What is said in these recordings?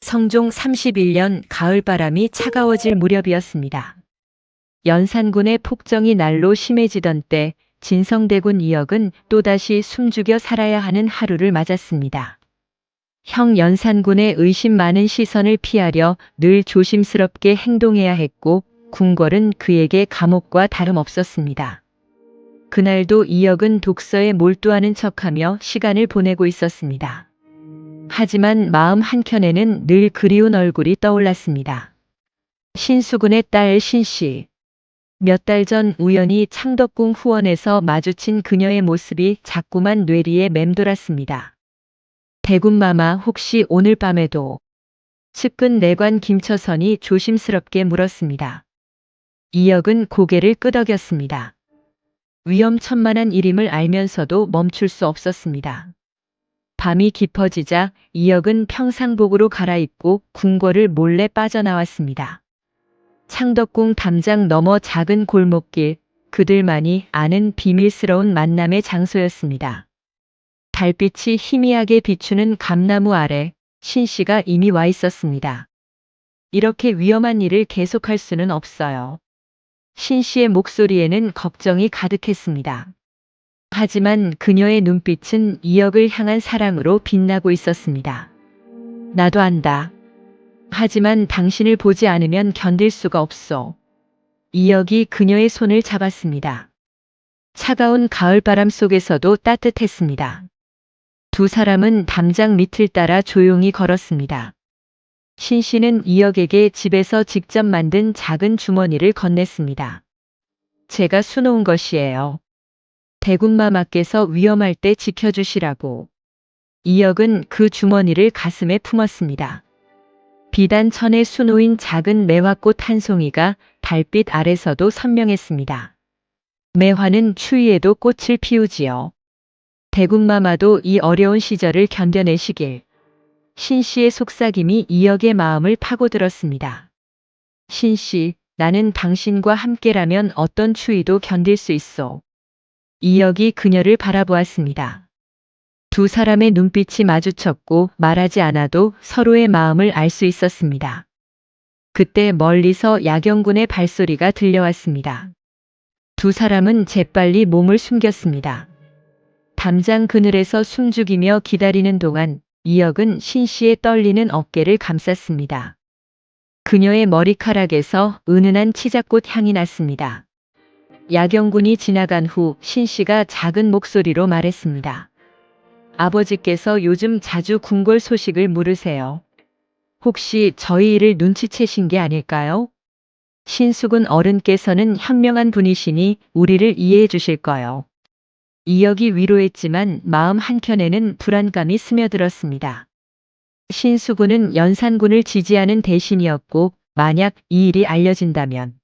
성종 31년 가을바람이 차가워질 무렵이었습니다. 연산군의 폭정이 날로 심해지던 때 진성대군 이역은 또다시 숨죽여 살아야 하는 하루를 맞았습니다. 형 연산군의 의심 많은 시선을 피하려 늘 조심스럽게 행동해야 했고 궁궐은 그에게 감옥과 다름없었습니다. 그날도 이역은 독서에 몰두하는 척하며 시간을 보내고 있었습니다. 하지만 마음 한켠에는 늘 그리운 얼굴이 떠올랐습니다. 신수군의 딸 신씨. 몇 달 전 우연히 창덕궁 후원에서 마주친 그녀의 모습이 자꾸만 뇌리에 맴돌았습니다. 대군마마 혹시 오늘 밤에도? 측근 내관 김처선이 조심스럽게 물었습니다. 이역은 고개를 끄덕였습니다. 위험천만한 일임을 알면서도 멈출 수 없었습니다. 밤이 깊어지자 이역은 평상복으로 갈아입고 궁궐을 몰래 빠져나왔습니다. 창덕궁 담장 너머 작은 골목길, 그들만이 아는 비밀스러운 만남의 장소였습니다. 달빛이 희미하게 비추는 감나무 아래 신씨가 이미 와 있었습니다. 이렇게 위험한 일을 계속할 수는 없어요. 신씨의 목소리에는 걱정이 가득했습니다. 하지만 그녀의 눈빛은 이역을 향한 사랑으로 빛나고 있었습니다. 나도 안다. 하지만 당신을 보지 않으면 견딜 수가 없어. 이역이 그녀의 손을 잡았습니다. 차가운 가을바람 속에서도 따뜻했습니다. 두 사람은 담장 밑을 따라 조용히 걸었습니다. 신씨는 이역에게 집에서 직접 만든 작은 주머니를 건넸습니다. 제가 수놓은 것이에요. 대군마마께서 위험할 때 지켜주시라고. 이역은 그 주머니를 가슴에 품었습니다. 비단 천에 수놓인 작은 매화꽃 한 송이가 달빛 아래서도 선명했습니다. 매화는 추위에도 꽃을 피우지요. 대군마마도 이 어려운 시절을 견뎌내시길. 신씨의 속삭임이 이역의 마음을 파고들었습니다. 신씨, 나는 당신과 함께라면 어떤 추위도 견딜 수 있어. 이역이 그녀를 바라보았습니다. 두 사람의 눈빛이 마주쳤고 말하지 않아도 서로의 마음을 알 수 있었습니다. 그때 멀리서 야경군의 발소리가 들려왔습니다. 두 사람은 재빨리 몸을 숨겼습니다. 담장 그늘에서 숨죽이며 기다리는 동안 이역은 신씨의 떨리는 어깨를 감쌌습니다. 그녀의 머리카락에서 은은한 치자꽃 향이 났습니다. 야경군이 지나간 후 신씨가 작은 목소리로 말했습니다. 아버지께서 요즘 자주 궁궐 소식을 물으세요. 혹시 저희 일을 눈치채신 게 아닐까요? 신숙은 어른께서는 현명한 분이시니 우리를 이해해 주실 거요. 이역이 위로했지만 마음 한켠에는 불안감이 스며들었습니다. 신수군은 연산군을 지지하는 대신이었고 만약 이 일이 알려진다면,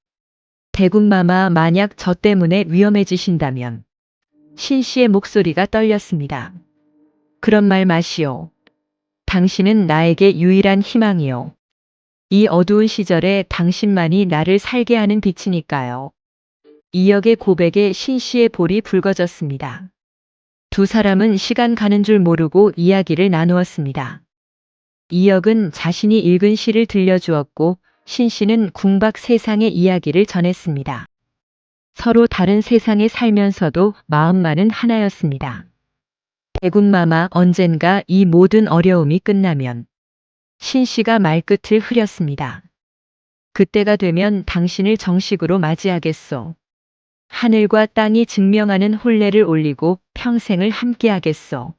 대군마마 만약 저 때문에 위험해지신다면. 신씨의 목소리가 떨렸습니다. 그런 말 마시오. 당신은 나에게 유일한 희망이요. 이 어두운 시절에 당신만이 나를 살게 하는 빛이니까요. 이역의 고백에 신씨의 볼이 붉어졌습니다. 두 사람은 시간 가는 줄 모르고 이야기를 나누었습니다. 이역은 자신이 읽은 시를 들려주었고 신씨는 궁밖 세상의 이야기를 전했습니다. 서로 다른 세상에 살면서도 마음만은 하나였습니다. 대군마마, 언젠가 이 모든 어려움이 끝나면. 신씨가 말끝을 흐렸습니다. 그때가 되면 당신을 정식으로 맞이하겠소. 하늘과 땅이 증명하는 혼례를 올리고 평생을 함께하겠소.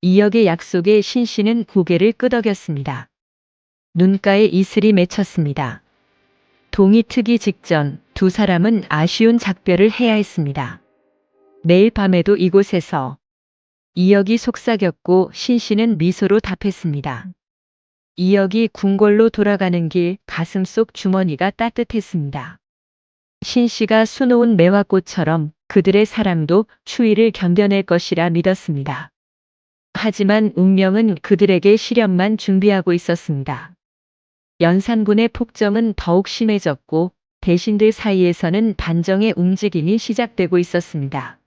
이역의 약속에 신씨는 고개를 끄덕였습니다. 눈가에 이슬이 맺혔습니다. 동이 트기 직전 두 사람은 아쉬운 작별을 해야 했습니다. 내일 밤에도 이곳에서. 이역이 속삭였고 신씨는 미소로 답했습니다. 이역이 궁궐로 돌아가는 길 가슴속 주머니가 따뜻했습니다. 신씨가 수놓은 매화꽃처럼 그들의 사랑도 추위를 견뎌낼 것이라 믿었습니다. 하지만 운명은 그들에게 시련만 준비하고 있었습니다. 연산군의 폭정은 더욱 심해졌고 대신들 사이에서는 반정의 움직임이 시작되고 있었습니다.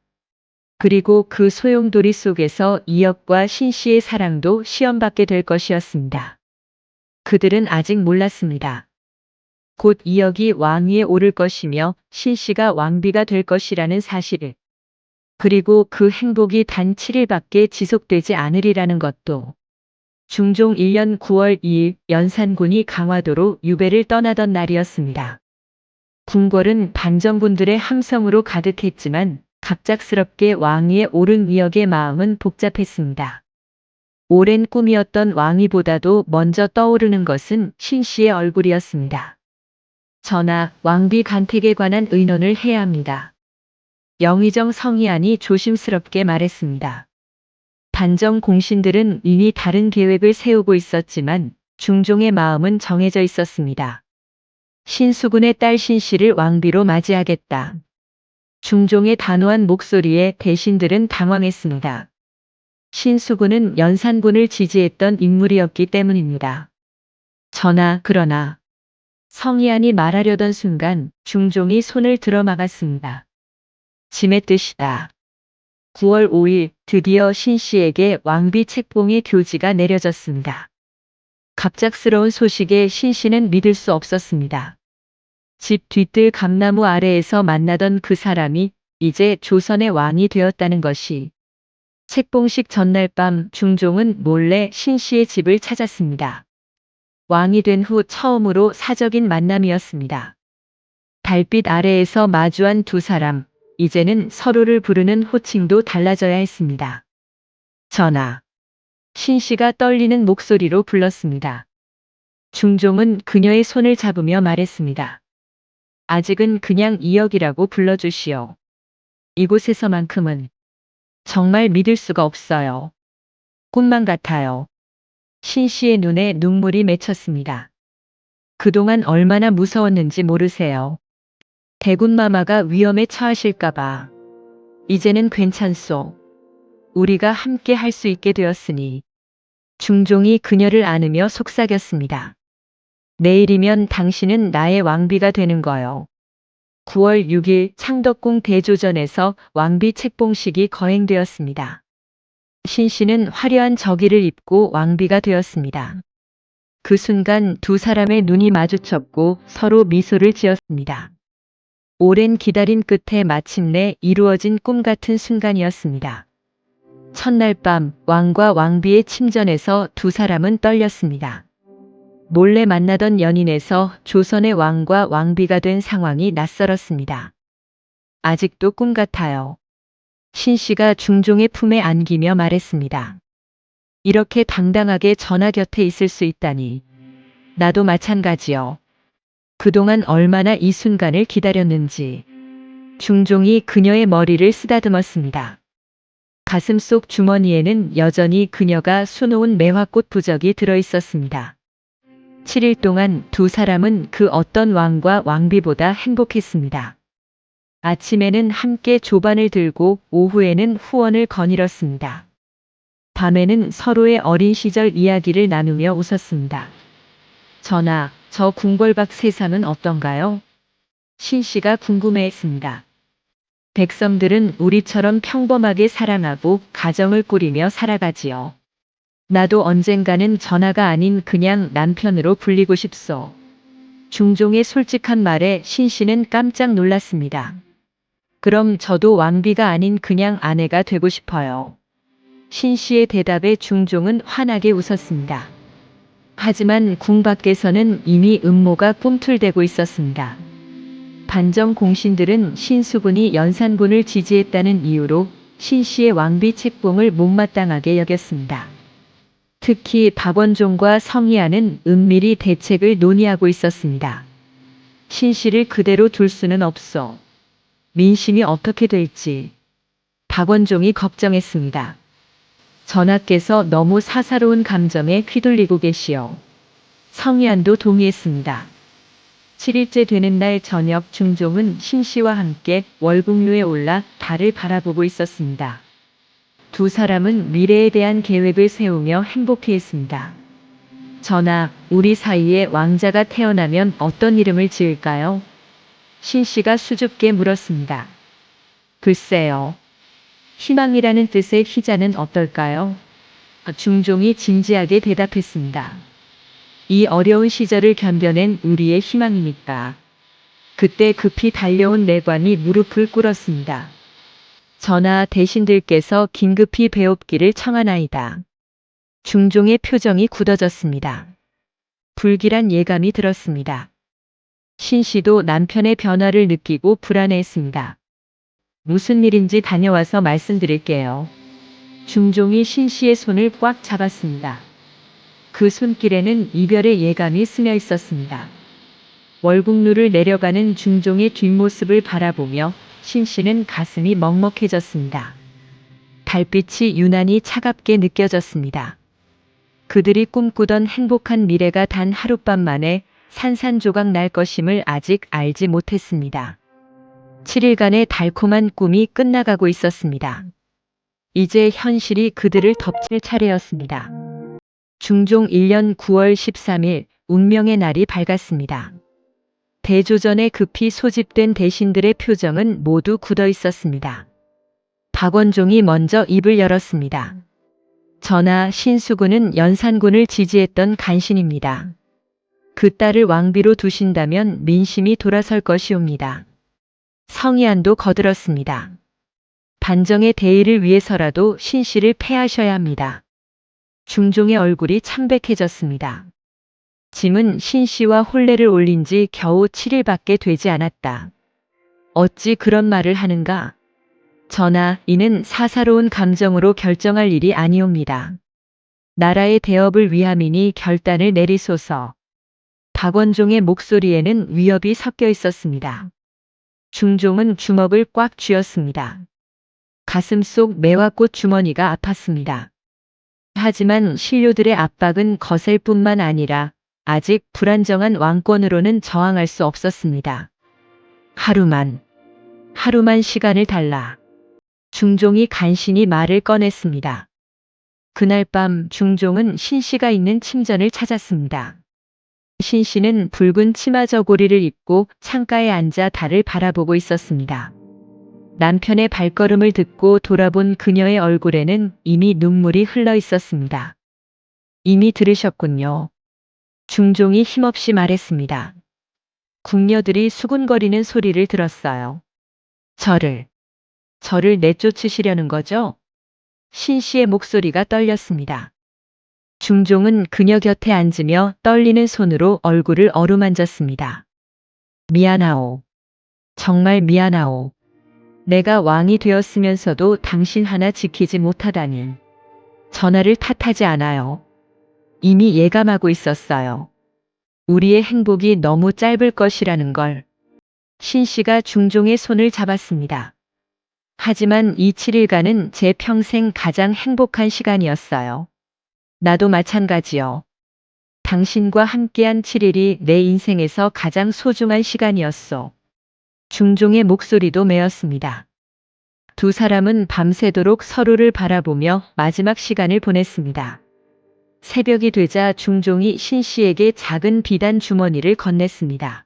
그리고 그 소용돌이 속에서 이역과 신씨의 사랑도 시험받게 될 것이었습니다. 그들은 아직 몰랐습니다. 곧 이역이 왕위에 오를 것이며 신씨가 왕비가 될 것이라는 사실을. 그리고 그 행복이 단 7일밖에 지속되지 않으리라는 것도. 중종 1년 9월 2일 연산군이 강화도로 유배를 떠나던 날이었습니다. 궁궐은 반정군들의 함성으로 가득했지만 갑작스럽게 왕위에 오른 이역의 마음은 복잡했습니다. 오랜 꿈이었던 왕위보다도 먼저 떠오르는 것은 신씨의 얼굴이었습니다. 전하, 왕비 간택에 관한 의논을 해야 합니다. 영의정 성희안이 조심스럽게 말했습니다. 반정 공신들은 이미 다른 계획을 세우고 있었지만 중종의 마음은 정해져 있었습니다. 신수군의 딸 신씨를 왕비로 맞이하겠다. 중종의 단호한 목소리에 대신들은 당황했습니다. 신수군은 연산군을 지지했던 인물이었기 때문입니다. 전하, 그러나 성희안이 말하려던 순간 중종이 손을 들어 막았습니다. 짐의 뜻이다. 9월 5일 드디어 신씨에게 왕비 책봉의 교지가 내려졌습니다. 갑작스러운 소식에 신씨는 믿을 수 없었습니다. 집 뒤뜰 감나무 아래에서 만나던 그 사람이 이제 조선의 왕이 되었다는 것이. 책봉식 전날 밤 중종은 몰래 신씨의 집을 찾았습니다. 왕이 된 후 처음으로 사적인 만남이었습니다. 달빛 아래에서 마주한 두 사람, 이제는 서로를 부르는 호칭도 달라져야 했습니다. 전하. 신씨가 떨리는 목소리로 불렀습니다. 중종은 그녀의 손을 잡으며 말했습니다. 아직은 그냥 이역이라고 불러주시오. 이곳에서만큼은 정말 믿을 수가 없어요. 꿈만 같아요. 신씨의 눈에 눈물이 맺혔습니다. 그동안 얼마나 무서웠는지 모르세요. 대군마마가 위험에 처하실까봐. 이제는 괜찮소. 우리가 함께 할 수 있게 되었으니. 중종이 그녀를 안으며 속삭였습니다. 내일이면 당신은 나의 왕비가 되는 거요. 9월 6일 창덕궁 대조전에서 왕비 책봉식이 거행되었습니다. 신씨는 화려한 저기를 입고 왕비가 되었습니다. 그 순간 두 사람의 눈이 마주쳤고 서로 미소를 지었습니다. 오랜 기다림 끝에 마침내 이루어진 꿈 같은 순간이었습니다. 첫날 밤 왕과 왕비의 침전에서 두 사람은 떨렸습니다. 몰래 만나던 연인에서 조선의 왕과 왕비가 된 상황이 낯설었습니다. 아직도 꿈 같아요. 신씨가 중종의 품에 안기며 말했습니다. 이렇게 당당하게 전하 곁에 있을 수 있다니. 나도 마찬가지요. 그동안 얼마나 이 순간을 기다렸는지. 중종이 그녀의 머리를 쓰다듬었습니다. 가슴속 주머니에는 여전히 그녀가 수놓은 매화꽃 부적이 들어있었습니다. 7일 동안 두 사람은 그 어떤 왕과 왕비보다 행복했습니다. 아침에는 함께 조반을 들고 오후에는 후원을 거닐었습니다. 밤에는 서로의 어린 시절 이야기를 나누며 웃었습니다. 전하, 저 궁궐 밖 세상은 어떤가요? 신씨가 궁금해했습니다. 백성들은 우리처럼 평범하게 사랑하고 가정을 꾸리며 살아가지요. 나도 언젠가는 전하가 아닌 그냥 남편으로 불리고 싶소. 중종의 솔직한 말에 신씨는 깜짝 놀랐습니다. 그럼 저도 왕비가 아닌 그냥 아내가 되고 싶어요. 신씨의 대답에 중종은 환하게 웃었습니다. 하지만 궁 밖에서는 이미 음모가 꿈틀대고 있었습니다. 반정 공신들은 신수군이 연산군을 지지했다는 이유로 신씨의 왕비 책봉을 못마땅하게 여겼습니다. 특히 박원종과 성희안은 은밀히 대책을 논의하고 있었습니다. 신씨를 그대로 둘 수는 없어. 민심이 어떻게 될지 박원종이 걱정했습니다. 전하께서 너무 사사로운 감정에 휘둘리고 계시오. 성희안도 동의했습니다. 7일째 되는 날 저녁 중종은 신씨와 함께 월북루에 올라 달을 바라보고 있었습니다. 두 사람은 미래에 대한 계획을 세우며 행복해했습니다. 전하, 우리 사이에 왕자가 태어나면 어떤 이름을 지을까요? 신씨가 수줍게 물었습니다. 글쎄요. 희망이라는 뜻의 희자는 어떨까요? 중종이 진지하게 대답했습니다. 이 어려운 시절을 견뎌낸 우리의 희망이니까. 그때 급히 달려온 내관이 무릎을 꿇었습니다. 전하 대신들께서 긴급히 배옵기를 청하나이다. 중종의 표정이 굳어졌습니다. 불길한 예감이 들었습니다. 신씨도 남편의 변화를 느끼고 불안해했습니다. 무슨 일인지 다녀와서 말씀드릴게요. 중종이 신씨의 손을 꽉 잡았습니다. 그 손길에는 이별의 예감이 스며 있었습니다. 월국루를 내려가는 중종의 뒷모습을 바라보며 신씨는 가슴이 먹먹해졌습니다. 달빛이 유난히 차갑게 느껴졌습니다. 그들이 꿈꾸던 행복한 미래가 단 하룻밤 만에 산산조각 날 것임을 아직 알지 못했습니다. 7일간의 달콤한 꿈이 끝나가고 있었습니다. 이제 현실이 그들을 덮칠 차례였습니다. 중종 1년 9월 13일 운명의 날이 밝았습니다. 대조전에 급히 소집된 대신들의 표정은 모두 굳어 있었습니다. 박원종이 먼저 입을 열었습니다. 전하, 신수군은 연산군을 지지했던 간신입니다. 그 딸을 왕비로 두신다면 민심이 돌아설 것이옵니다. 성희안도 거들었습니다. 반정의 대의를 위해서라도 신씨를 패하셔야 합니다. 중종의 얼굴이 참백해졌습니다. 짐은 신씨와 혼례를 올린 지 겨우 7일밖에 되지 않았다. 어찌 그런 말을 하는가? 전하, 이는 사사로운 감정으로 결정할 일이 아니옵니다. 나라의 대업을 위함이니 결단을 내리소서. 박원종의 목소리에는 위협이 섞여 있었습니다. 중종은 주먹을 꽉 쥐었습니다. 가슴 속 매화꽃 주머니가 아팠습니다. 하지만 신료들의 압박은 거셀 뿐만 아니라 아직 불안정한 왕권으로는 저항할 수 없었습니다. 하루만 시간을 달라. 중종이 간신히 말을 꺼냈습니다. 그날 밤 중종은 신씨가 있는 침전을 찾았습니다. 신씨는 붉은 치마 저고리를 입고 창가에 앉아 달을 바라보고 있었습니다. 남편의 발걸음을 듣고 돌아본 그녀의 얼굴에는 이미 눈물이 흘러 있었습니다. 이미 들으셨군요. 중종이 힘없이 말했습니다. 궁녀들이 수군거리는 소리를 들었어요. 저를 내쫓으시려는 거죠? 신씨의 목소리가 떨렸습니다. 중종은 그녀 곁에 앉으며 떨리는 손으로 얼굴을 어루만졌습니다. 미안하오. 정말 미안하오. 내가 왕이 되었으면서도 당신 하나 지키지 못하다니. 전하를 탓하지 않아요. 이미 예감하고 있었어요. 우리의 행복이 너무 짧을 것이라는 걸. 신씨가 중종의 손을 잡았습니다. 하지만 이 7일간은 제 평생 가장 행복한 시간이었어요. 나도 마찬가지요. 당신과 함께한 7일이 내 인생에서 가장 소중한 시간이었소. 중종의 목소리도 메었습니다. 두 사람은 밤새도록 서로를 바라보며 마지막 시간을 보냈습니다. 새벽이 되자 중종이 신씨에게 작은 비단 주머니를 건넸습니다.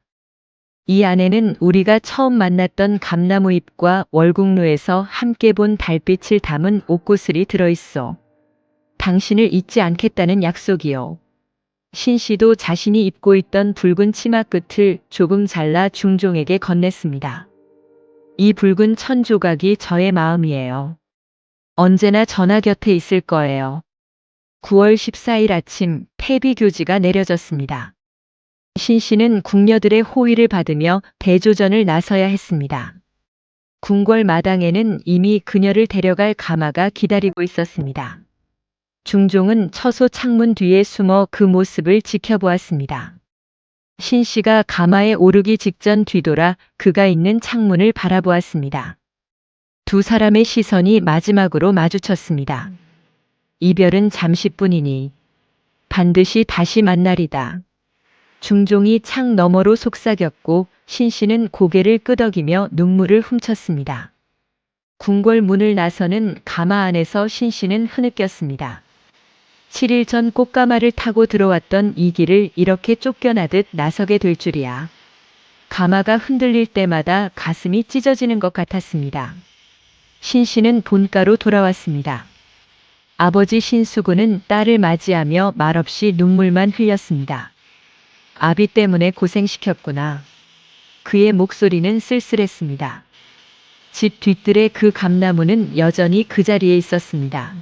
이 안에는 우리가 처음 만났던 감나무 잎과 월국루에서 함께 본 달빛을 담은 옷구슬이 들어있어. 당신을 잊지 않겠다는 약속이요. 신씨도 자신이 입고 있던 붉은 치마 끝을 조금 잘라 중종에게 건넸습니다. 이 붉은 천 조각이 저의 마음이에요. 언제나 전하 곁에 있을 거예요. 9월 14일 아침 폐비교지가 내려졌습니다. 신씨는 궁녀들의 호의를 받으며 대조전을 나서야 했습니다. 궁궐 마당에는 이미 그녀를 데려갈 가마가 기다리고 있었습니다. 중종은 처소 창문 뒤에 숨어 그 모습을 지켜보았습니다. 신씨가 가마에 오르기 직전 뒤돌아 그가 있는 창문을 바라보았습니다. 두 사람의 시선이 마지막으로 마주쳤습니다. 이별은 잠시뿐이니 반드시 다시 만나리다. 중종이 창 너머로 속삭였고 신씨는 고개를 끄덕이며 눈물을 훔쳤습니다. 궁궐 문을 나서는 가마 안에서 신씨는 흐느꼈습니다. 7일 전 꽃가마를 타고 들어왔던 이 길을 이렇게 쫓겨나듯 나서게 될 줄이야. 가마가 흔들릴 때마다 가슴이 찢어지는 것 같았습니다. 신씨는 본가로 돌아왔습니다. 아버지 신수군은 딸을 맞이하며 말없이 눈물만 흘렸습니다. 아비 때문에 고생시켰구나. 그의 목소리는 쓸쓸했습니다. 집 뒤뜰의 그 감나무는 여전히 그 자리에 있었습니다.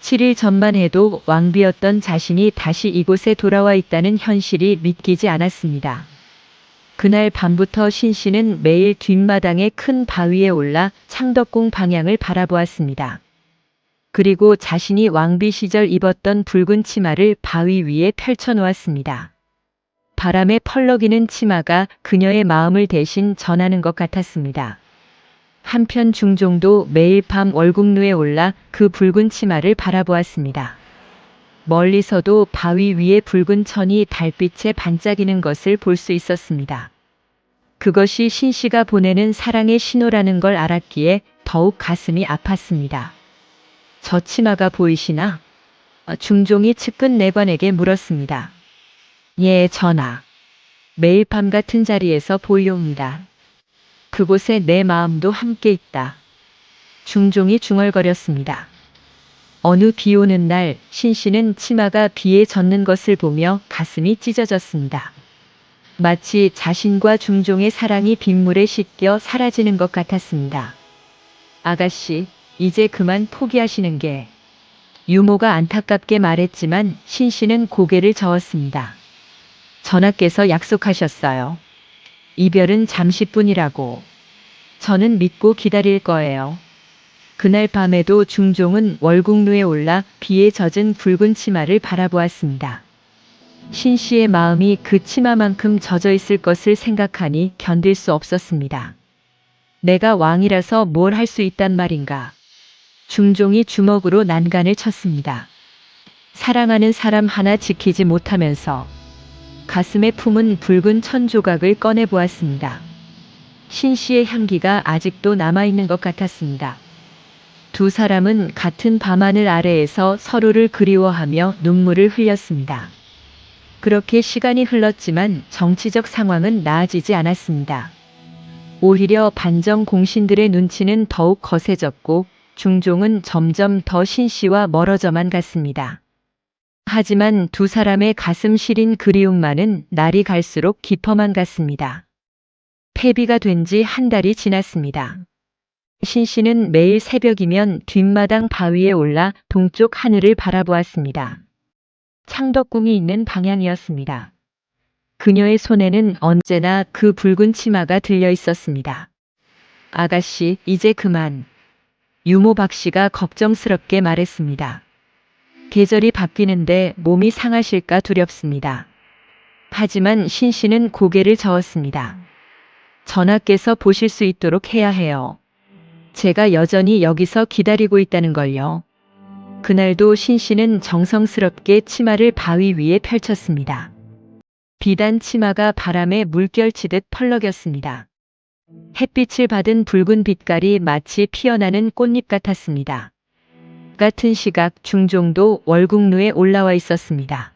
7일 전만 해도 왕비였던 자신이 다시 이곳에 돌아와 있다는 현실이 믿기지 않았습니다. 그날 밤부터 신 씨는 매일 뒷마당의 큰 바위에 올라 창덕궁 방향을 바라보았습니다. 그리고 자신이 왕비 시절 입었던 붉은 치마를 바위 위에 펼쳐 놓았습니다. 바람에 펄럭이는 치마가 그녀의 마음을 대신 전하는 것 같았습니다. 한편 중종도 매일 밤 월국루에 올라 그 붉은 치마를 바라보았습니다. 멀리서도 바위 위에 붉은 천이 달빛에 반짝이는 것을 볼 수 있었습니다. 그것이 신 씨가 보내는 사랑의 신호라는 걸 알았기에 더욱 가슴이 아팠습니다. 저 치마가 보이시나? 중종이 측근 내관에게 물었습니다. 예, 전하. 매일 밤 같은 자리에서 보이옵니다. 그곳에 내 마음도 함께 있다. 중종이 중얼거렸습니다. 어느 비 오는 날 신 씨는 치마가 비에 젖는 것을 보며 가슴이 찢어졌습니다. 마치 자신과 중종의 사랑이 빗물에 씻겨 사라지는 것 같았습니다. 아가씨, 이제 그만 포기하시는 게. 유모가 안타깝게 말했지만 신 씨는 고개를 저었습니다. 전하께서 약속하셨어요. 이별은 잠시뿐이라고. 저는 믿고 기다릴 거예요. 그날 밤에도 중종은 월국루에 올라 비에 젖은 붉은 치마를 바라보았습니다. 신 씨의 마음이 그 치마만큼 젖어 있을 것을 생각하니 견딜 수 없었습니다. 내가 왕이라서 뭘 할 수 있단 말인가. 중종이 주먹으로 난간을 쳤습니다. 사랑하는 사람 하나 지키지 못하면서 가슴에 품은 붉은 천 조각을 꺼내 보았습니다. 신 씨의 향기가 아직도 남아있는 것 같았습니다. 두 사람은 같은 밤하늘 아래에서 서로를 그리워하며 눈물을 흘렸습니다. 그렇게 시간이 흘렀지만 정치적 상황은 나아지지 않았습니다. 오히려 반정 공신들의 눈치는 더욱 거세졌고 중종은 점점 더 신 씨와 멀어져만 갔습니다. 하지만 두 사람의 가슴 시린 그리움만은 날이 갈수록 깊어만 갔습니다. 폐비가 된 지 한 달이 지났습니다. 신 씨는 매일 새벽이면 뒷마당 바위에 올라 동쪽 하늘을 바라보았습니다. 창덕궁이 있는 방향이었습니다. 그녀의 손에는 언제나 그 붉은 치마가 들려 있었습니다. 아가씨, 이제 그만. 유모 박 씨가 걱정스럽게 말했습니다. 계절이 바뀌는데 몸이 상하실까 두렵습니다. 하지만 신 씨는 고개를 저었습니다. 전하께서 보실 수 있도록 해야 해요. 제가 여전히 여기서 기다리고 있다는 걸요. 그날도 신 씨는 정성스럽게 치마를 바위 위에 펼쳤습니다. 비단 치마가 바람에 물결치듯 펄럭였습니다. 햇빛을 받은 붉은 빛깔이 마치 피어나는 꽃잎 같았습니다. 같은 시각 중종도 월국루에 올라와 있었습니다.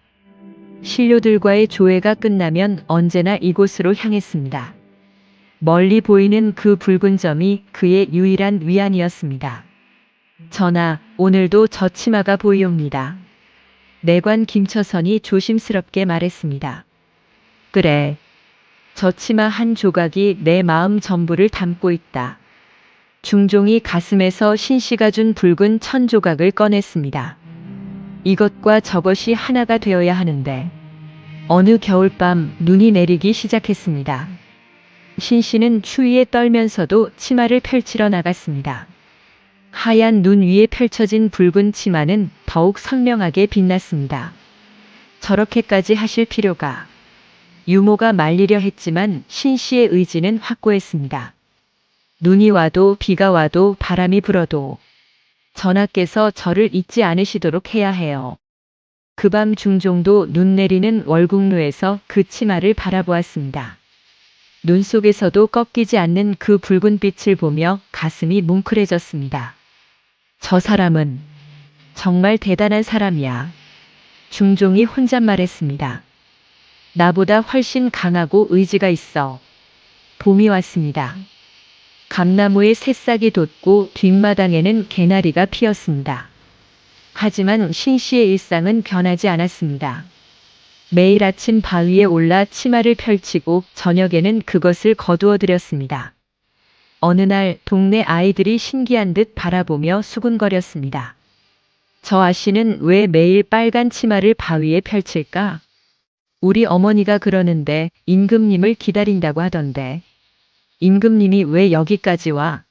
신료들과의 조회가 끝나면 언제나 이곳으로 향했습니다. 멀리 보이는 그 붉은 점이 그의 유일한 위안이었습니다. 전하, 오늘도 저 치마가 보이옵니다. 내관 김처선이 조심스럽게 말했습니다. 그래. 저 치마 한 조각이 내 마음 전부를 담고 있다. 중종이 가슴에서 신 씨가 준 붉은 천 조각을 꺼냈습니다. 이것과 저것이 하나가 되어야 하는데. 어느 겨울밤 눈이 내리기 시작했습니다. 신 씨는 추위에 떨면서도 치마를 펼치러 나갔습니다. 하얀 눈 위에 펼쳐진 붉은 치마는 더욱 선명하게 빛났습니다. 저렇게까지 하실 필요가. 유모가 말리려 했지만 신 씨의 의지는 확고했습니다. 눈이 와도 비가 와도 바람이 불어도 전하께서 저를 잊지 않으시도록 해야 해요. 그 밤 중종도 눈 내리는 월국루에서 그 치마를 바라보았습니다. 눈 속에서도 꺾이지 않는 그 붉은 빛을 보며 가슴이 뭉클해졌습니다. 저 사람은 정말 대단한 사람이야. 중종이 혼잣말했습니다. 나보다 훨씬 강하고 의지가 있어. 봄이 왔습니다. 감나무에 새싹이 돋고 뒷마당에는 개나리가 피었습니다. 하지만 신 씨의 일상은 변하지 않았습니다. 매일 아침 바위에 올라 치마를 펼치고 저녁에는 그것을 거두어 드렸습니다. 어느 날 동네 아이들이 신기한 듯 바라보며 수군거렸습니다. 저 아씨는 왜 매일 빨간 치마를 바위에 펼칠까? 우리 어머니가 그러는데 임금님을 기다린다고 하던데. 임금님이 왜 여기까지 와?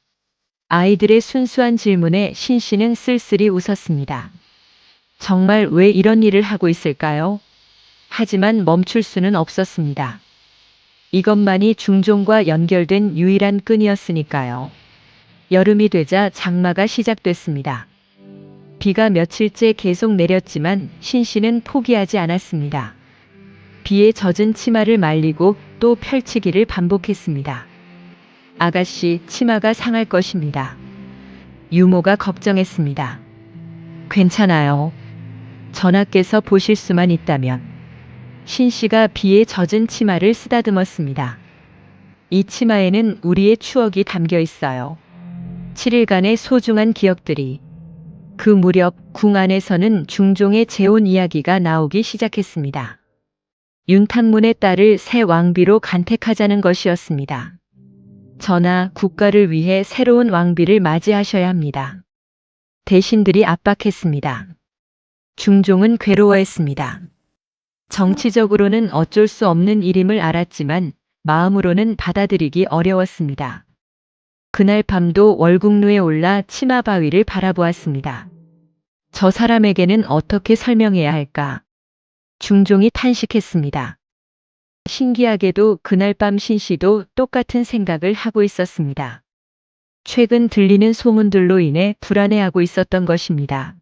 아이들의 순수한 질문에 신 씨는 쓸쓸히 웃었습니다. 정말 왜 이런 일을 하고 있을까요? 하지만 멈출 수는 없었습니다. 이것만이 중종과 연결된 유일한 끈이었으니까요. 여름이 되자 장마가 시작됐습니다. 비가 며칠째 계속 내렸지만 신 씨는 포기하지 않았습니다. 비에 젖은 치마를 말리고 또 펼치기를 반복했습니다. 아가씨, 치마가 상할 것입니다. 유모가 걱정했습니다. 괜찮아요. 전하께서 보실 수만 있다면. 신 씨가 비에 젖은 치마를 쓰다듬었습니다. 이 치마에는 우리의 추억이 담겨 있어요. 7일간의 소중한 기억들이. 그 무렵 궁 안에서는 중종의 재혼 이야기가 나오기 시작했습니다. 윤탁문의 딸을 새 왕비로 간택하자는 것이었습니다. 전하, 국가를 위해 새로운 왕비를 맞이하셔야 합니다. 대신들이 압박했습니다. 중종은 괴로워했습니다. 정치적으로는 어쩔 수 없는 일임을 알았지만 마음으로는 받아들이기 어려웠습니다. 그날 밤도 월국루에 올라 치마바위를 바라보았습니다. 저 사람에게는 어떻게 설명해야 할까? 중종이 탄식했습니다. 신기하게도 그날 밤 신씨도 똑같은 생각을 하고 있었습니다. 최근 들리는 소문들로 인해 불안해하고 있었던 것입니다.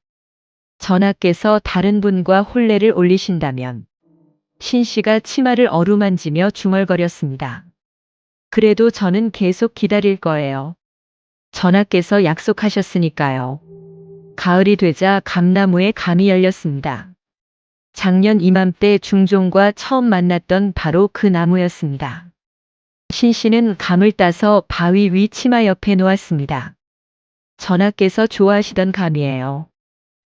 전하께서 다른 분과 혼례를 올리신다면 신씨가 치마를 어루만지며 중얼거렸습니다. 그래도 저는 계속 기다릴 거예요. 전하께서 약속하셨으니까요. 가을이 되자 감나무에 감이 열렸습니다. 작년 이맘때 중종과 처음 만났던 바로 그 나무였습니다. 신씨는 감을 따서 바위 위 치마 옆에 놓았습니다. 전하께서 좋아하시던 감이에요.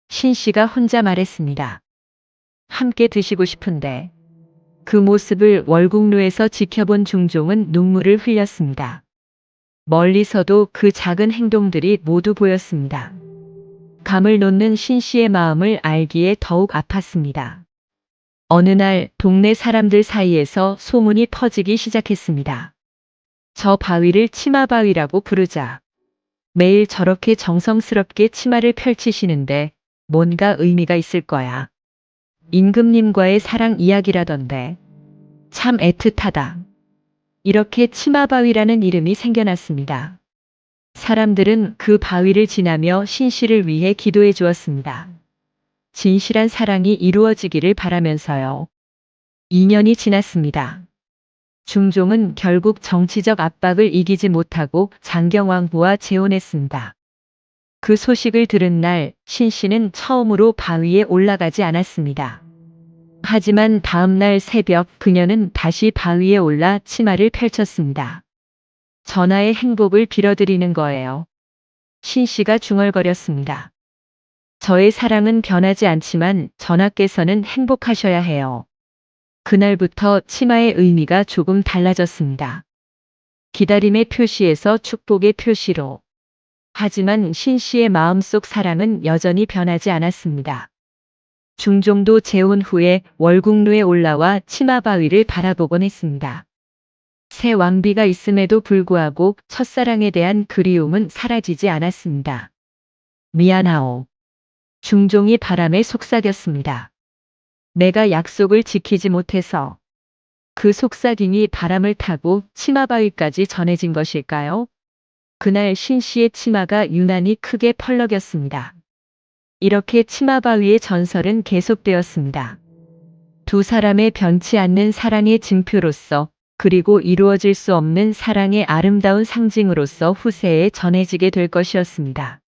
신씨가 혼자 말했습니다. 함께 드시고 싶은데. 그 모습을 월국루에서 지켜본 중종은 눈물을 흘렸습니다. 멀리서도 그 작은 행동들이 모두 보였습니다. 감을 놓는 신씨의 마음을 알기에 더욱 아팠습니다. 어느 날 동네 사람들 사이에서 소문이 퍼지기 시작했습니다. 저 바위를 치마바위라고 부르자. 매일 저렇게 정성스럽게 치마를 펼치시는데 뭔가 의미가 있을 거야. 임금님과의 사랑 이야기라던데. 참 애틋하다. 이렇게 치마바위라는 이름이 생겨났습니다. 사람들은 그 바위를 지나며 신씨를 위해 기도해 주었습니다. 진실한 사랑이 이루어지기를 바라면서요. 2년이 지났습니다. 중종은 결국 정치적 압박을 이기지 못하고 장경왕후와 재혼했습니다. 그 소식을 들은 날 신씨는 처음으로 바위에 올라가지 않았습니다. 하지만 다음 날 새벽 그녀는 다시 바위에 올라 치마를 펼쳤습니다. 전하의 행복을 빌어드리는 거예요. 신씨가 중얼거렸습니다. 저의 사랑은 변하지 않지만 전하께서는 행복하셔야 해요. 그날부터 치마의 의미가 조금 달라졌습니다. 기다림의 표시에서 축복의 표시로. 하지만 신씨의 마음속 사랑은 여전히 변하지 않았습니다. 중종도 재혼 후에 월국루에 올라와 치마바위를 바라보곤 했습니다. 새 왕비가 있음에도 불구하고 첫사랑에 대한 그리움은 사라지지 않았습니다. 미안하오. 중종이 바람에 속삭였습니다. 내가 약속을 지키지 못해서. 그 속삭임이 바람을 타고 치마바위까지 전해진 것일까요? 그날 신씨의 치마가 유난히 크게 펄럭였습니다. 이렇게 치마바위의 전설은 계속되었습니다. 두 사람의 변치 않는 사랑의 증표로서 그리고 이루어질 수 없는 사랑의 아름다운 상징으로서 후세에 전해지게 될 것이었습니다.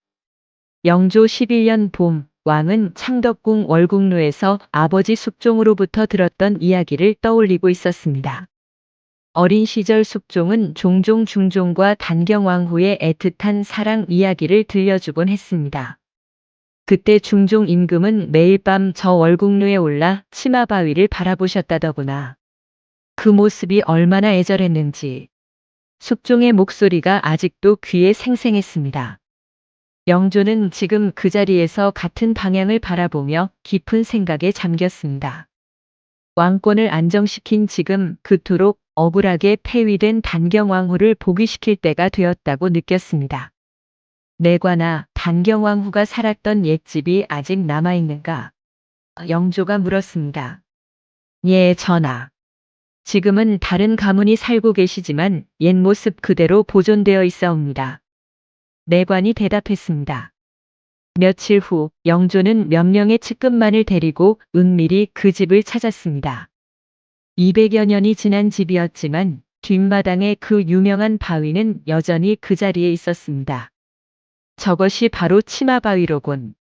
영조 11년 봄, 왕은 창덕궁 월국루에서 아버지 숙종으로부터 들었던 이야기를 떠올리고 있었습니다. 어린 시절 숙종은 종종 중종과 단경왕후의 애틋한 사랑 이야기를 들려주곤 했습니다. 그때 중종 임금은 매일 밤 저 월국루에 올라 치마바위를 바라보셨다더구나. 그 모습이 얼마나 애절했는지 숙종의 목소리가 아직도 귀에 생생했습니다. 영조는 지금 그 자리에서 같은 방향을 바라보며 깊은 생각에 잠겼습니다. 왕권을 안정시킨 지금 그토록 억울하게 폐위된 단경왕후를 복위시킬 때가 되었다고 느꼈습니다. 내관아, 단경왕후가 살았던 옛집이 아직 남아있는가? 영조가 물었습니다. 예, 전하. 지금은 다른 가문이 살고 계시지만 옛 모습 그대로 보존되어 있사옵니다. 내관이 대답했습니다. 며칠 후 영조는 몇 명의 측근만을 데리고 은밀히 그 집을 찾았습니다. 200여 년이 지난 집이었지만 뒷마당에 그 유명한 바위는 여전히 그 자리에 있었습니다. 저것이 바로 치마바위로군.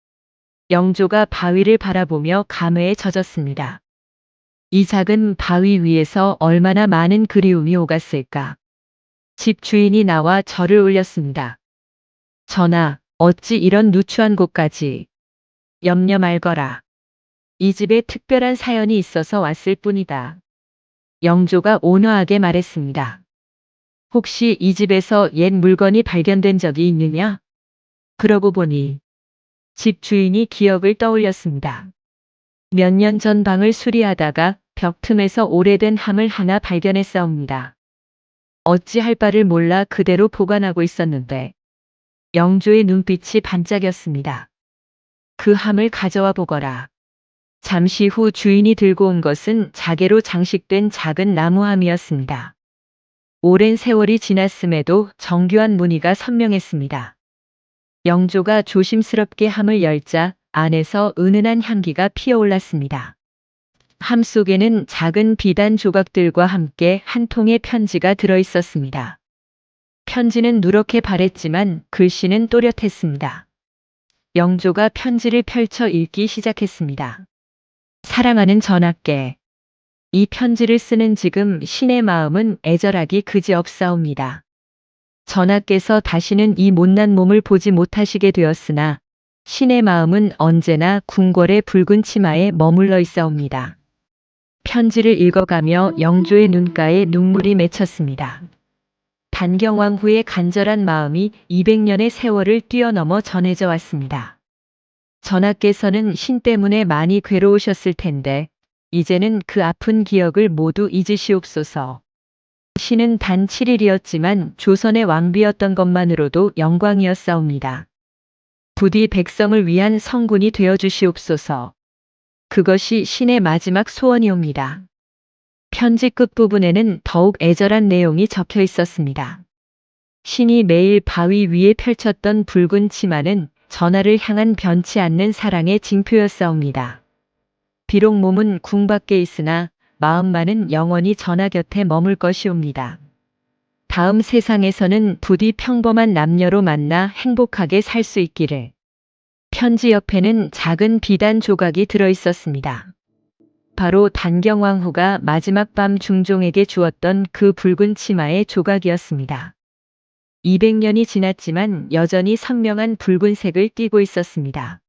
영조가 바위를 바라보며 감회에 젖었습니다. 이 작은 바위 위에서 얼마나 많은 그리움이 오갔을까. 집 주인이 나와 절을 올렸습니다. 전하, 어찌 이런 누추한 곳까지. 염려 말거라. 이 집에 특별한 사연이 있어서 왔을 뿐이다. 영조가 온화하게 말했습니다. 혹시 이 집에서 옛 물건이 발견된 적이 있느냐? 그러고 보니 집 주인이 기억을 떠올렸습니다. 몇 년 전 방을 수리하다가 벽 틈에서 오래된 함을 하나 발견했사옵니다. 어찌할 바를 몰라 그대로 보관하고 있었는데 영조의 눈빛이 반짝였습니다. 그 함을 가져와 보거라. 잠시 후 주인이 들고 온 것은 자개로 장식된 작은 나무함이었습니다. 오랜 세월이 지났음에도 정교한 무늬가 선명했습니다. 영조가 조심스럽게 함을 열자 안에서 은은한 향기가 피어올랐습니다. 함 속에는 작은 비단 조각들과 함께 한 통의 편지가 들어 있었습니다. 편지는 누렇게 바랬지만 글씨는 또렷했습니다. 영조가 편지를 펼쳐 읽기 시작했습니다. 사랑하는 전하께, 이 편지를 쓰는 지금 신의 마음은 애절하기 그지없사옵니다. 전하께서 다시는 이 못난 몸을 보지 못하시게 되었으나 신의 마음은 언제나 궁궐의 붉은 치마에 머물러 있사옵니다. 편지를 읽어가며 영조의 눈가에 눈물이 맺혔습니다. 단경왕후의 간절한 마음이 200년의 세월을 뛰어넘어 전해져 왔습니다. 전하께서는 신 때문에 많이 괴로우셨을 텐데 이제는 그 아픈 기억을 모두 잊으시옵소서. 신은 단 7일이었지만 조선의 왕비였던 것만으로도 영광이었사옵니다. 부디 백성을 위한 성군이 되어 주시옵소서. 그것이 신의 마지막 소원이옵니다. 편지 끝부분에는 더욱 애절한 내용이 적혀 있었습니다. 신이 매일 바위 위에 펼쳤던 붉은 치마는 전하를 향한 변치 않는 사랑의 징표였사옵니다. 비록 몸은 궁 밖에 있으나 마음만은 영원히 전하 곁에 머물 것이옵니다. 다음 세상에서는 부디 평범한 남녀로 만나 행복하게 살 수 있기를. 편지 옆에는 작은 비단 조각이 들어 있었습니다. 바로 단경왕후가 마지막 밤 중종에게 주었던 그 붉은 치마의 조각이었습니다. 200년이 지났지만 여전히 선명한 붉은색을 띠고 있었습니다.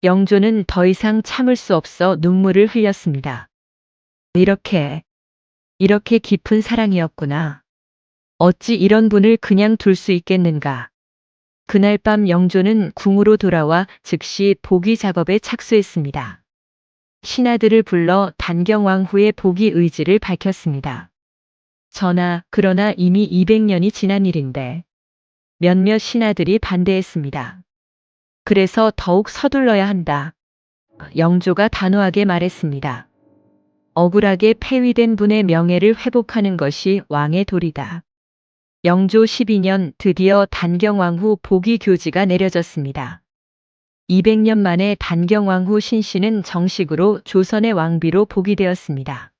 영조는 더 이상 참을 수 없어 눈물을 흘렸습니다. 이렇게 깊은 사랑이었구나. 어찌 이런 분을 그냥 둘 수 있겠는가. 그날 밤 영조는 궁으로 돌아와 즉시 복위 작업에 착수했습니다. 신하들을 불러 단경왕후의 복위 의지를 밝혔습니다. 전하, 그러나 이미 200년이 지난 일인데 몇몇 신하들이 반대했습니다. 그래서 더욱 서둘러야 한다. 영조가 단호하게 말했습니다. 억울하게 폐위된 분의 명예를 회복하는 것이 왕의 도리다. 영조 12년 드디어 단경왕후 복위 교지가 내려졌습니다. 200년 만에 단경왕후 신씨는 정식으로 조선의 왕비로 복위되었습니다.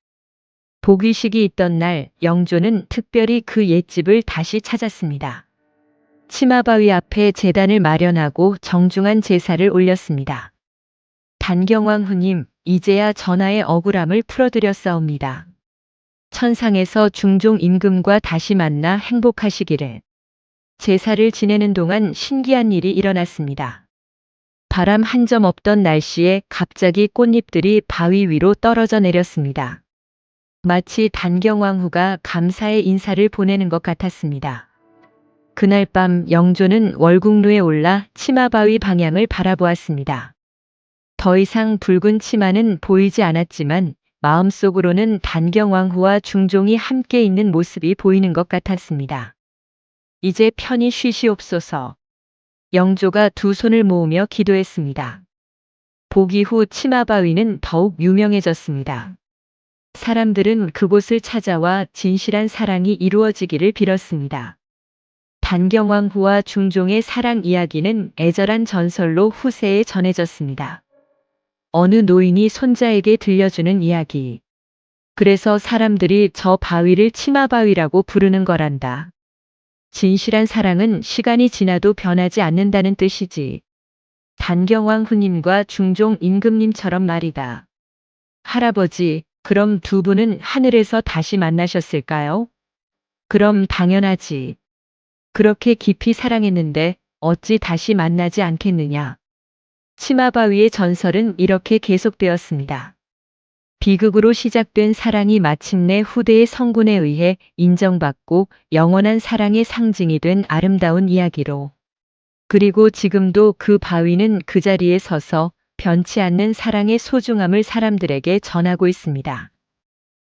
복위식이 있던 날 영조는 특별히 그 옛집을 다시 찾았습니다. 치마바위 앞에 제단을 마련하고 정중한 제사를 올렸습니다. 단경왕후님, 이제야 전하의 억울함을 풀어드렸사옵니다. 천상에서 중종 임금과 다시 만나 행복하시기를. 제사를 지내는 동안 신기한 일이 일어났습니다. 바람 한 점 없던 날씨에 갑자기 꽃잎들이 바위 위로 떨어져 내렸습니다. 마치 단경왕후가 감사의 인사를 보내는 것 같았습니다. 그날 밤 영조는 월국루에 올라 치마바위 방향을 바라보았습니다. 더 이상 붉은 치마는 보이지 않았지만 마음속으로는 단경왕후와 중종이 함께 있는 모습이 보이는 것 같았습니다. 이제 편히 쉬시옵소서. 영조가 두 손을 모으며 기도했습니다. 보기 후 치마바위는 더욱 유명해졌습니다. 사람들은 그곳을 찾아와 진실한 사랑이 이루어지기를 빌었습니다. 단경왕후와 중종의 사랑 이야기는 애절한 전설로 후세에 전해졌습니다. 어느 노인이 손자에게 들려주는 이야기. 그래서 사람들이 저 바위를 치마바위라고 부르는 거란다. 진실한 사랑은 시간이 지나도 변하지 않는다는 뜻이지. 단경왕후님과 중종 임금님처럼 말이다. 할아버지, 그럼 두 분은 하늘에서 다시 만나셨을까요? 그럼 당연하지. 그렇게 깊이 사랑했는데 어찌 다시 만나지 않겠느냐. 치마바위의 전설은 이렇게 계속되었습니다. 비극으로 시작된 사랑이 마침내 후대의 성군에 의해 인정받고 영원한 사랑의 상징이 된 아름다운 이야기로. 그리고 지금도 그 바위는 그 자리에 서서 변치 않는 사랑의 소중함을 사람들에게 전하고 있습니다.